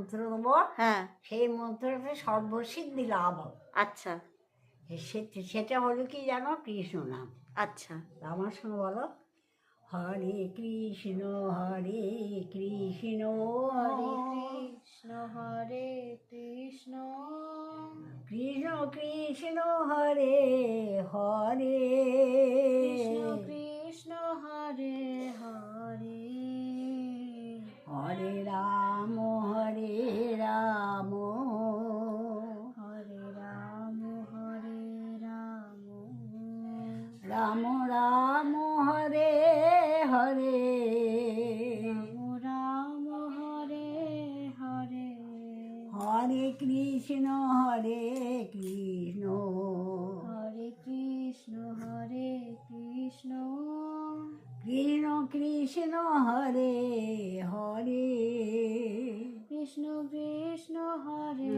মন্ত্র দেবো, হ্যাঁ সেই মন্ত্রতে সর্বসিদ্ধি লাভ হবে। আচ্ছা সেটা হলো কি জানো? কৃষ্ণ নাম। আচ্ছা আমার সঙ্গে বলো, হরে কৃষ্ণ হরে কৃষ্ণ হরে কৃষ্ণ কৃষ্ণ কৃষ্ণ হরে হরে কৃষ্ণ হরে হরে হরে রাম হরে রাম হরে রাম হরে রাম রাম রাম হরে হরে রাম হরে হরে হরে কৃষ্ণ হরে কৃষ্ণ হরে কৃষ্ণ হরে কৃষ্ণ কৃষ্ণ কৃষ্ণ হরে হরে কৃষ্ণ কৃষ্ণ হরে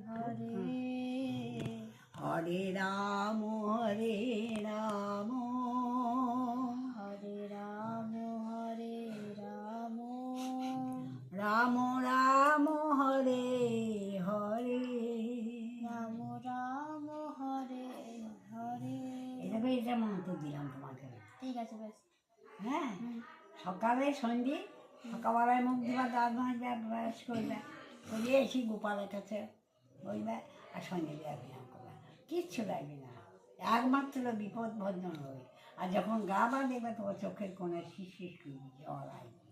হরে হরে রাম হরে রাম হরে রাম হরে রাম রাম রাম হরে হরে রাম রাম হরে হরে এটা মন্ত্র দিলাম তোমাকে। ঠিক আছে বেশ হ্যাঁ, সকালে সন্ধে, সকালবেলায় মুখ দিবা, দাঁত ভাজবে, ব্রাশ করবে, করে এসি গোপালের কাছে বলবে, আর সন্ধেবেলা ব্যায়াম করবে, কিচ্ছু লাগবে না, একমাত্র বিপদ ভঞ্জন হবে। আর যখন গা বা দেখবে তোমার চোখের কোণে শিশির জল আসবে।